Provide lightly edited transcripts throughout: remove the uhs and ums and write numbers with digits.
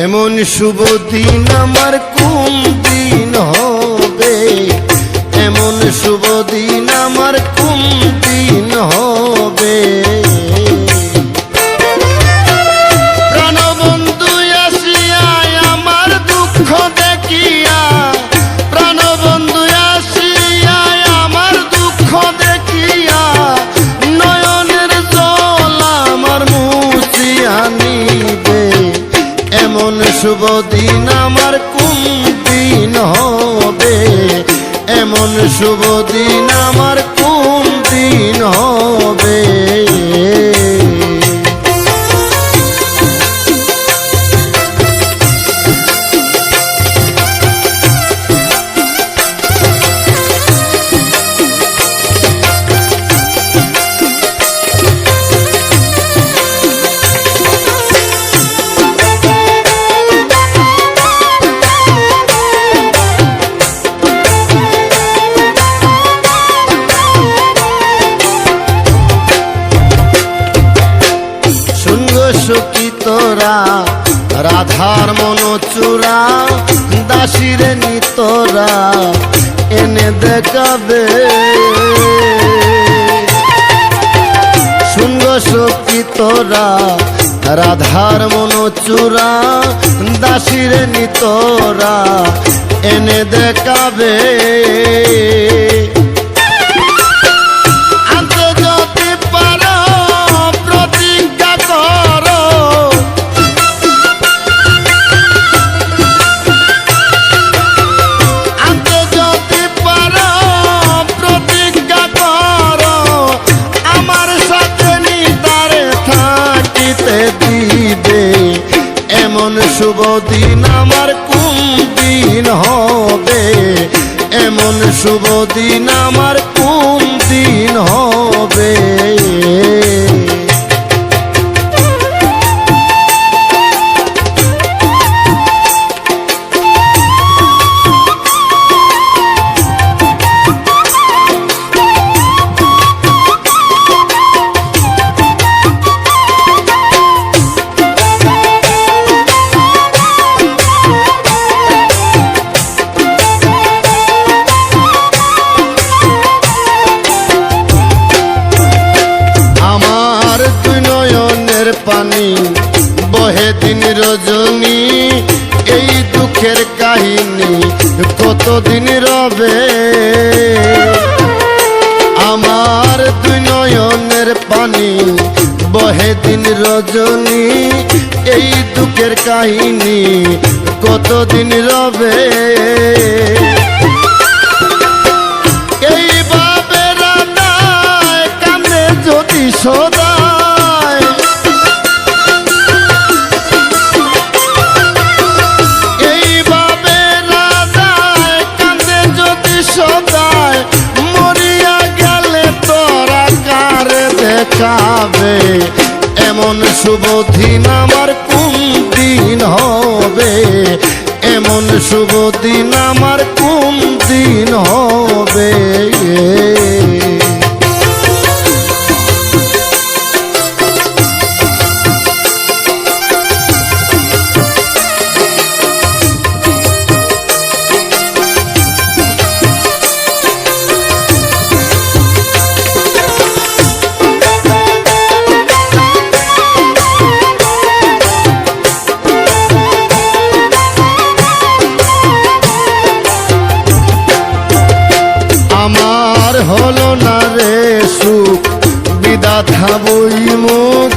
এমন শুভ দিন আমার কোন দিন হবে, এমন শুভ দিন আমার কোন দিন হবে। প্রাণবন্ধু আসিয়া আমার দুঃখ দেখিয়া, প্রাণবন্ধু আসিয়া আমার দুঃখ দেখিয়া নয়নের জল আমার মুছিয়া নিবে। এমন শুভ দিন আমার কোন দিন হবে, এমন শুভ দিন আমার কোন দিন হবে। সখী তোরা রাধার মন চূড়া, দাসীরে নিতরা এনে দেখাবে। শুনগ সখী তোরা রাধার মন চূড়া, দাসীরে নিতরা এনে দেখাবে। এমন শুভ দিন আমার কোন দিন হবে, এমন শুভ দিন আমার কোন দিন হবে। পানি বহে দিন রজনী, এই দুঃখের কাহিনী কতদিন রবে। আমার দুই নয়নের পানি বহে দিন রজনী, এই দুঃখের কাহিনী কতদিন রবে। এইভাবে রাধায় কান্দে যদি সদা, মরিয়া গেলে তোরা কারে দেখাবে। এমন শুভ দিন আমার কোন দিন হবে, এমন শুভ দিন আমার কোন দিন হবে। আমার হলো না রে সুখ বিধাতা বই মুখ,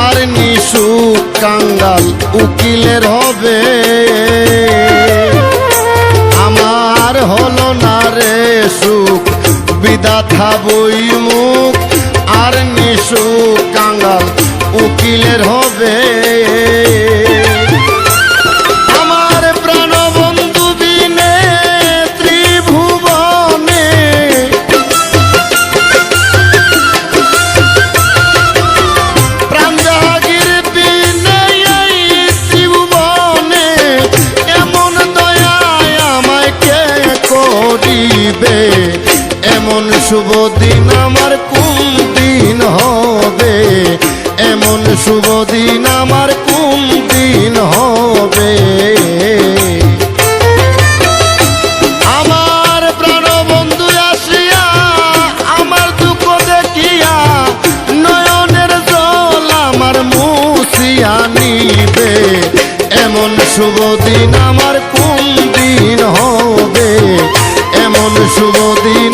আর নিসুখ কাঙ্গাল উকিলের হবে। আমার হলো না রে সুখ বিধাতা বই মুখ, আর নিসুখ কাঙ্গাল উকিলের হবে। এমন শুভ দিন আমার কোন দিন হবে, এমন শুভ দিন আমার কোন দিন হবে। নিবে। এমন শুভ দিন আমার কোন দিন হবে, এমন শুভ দিন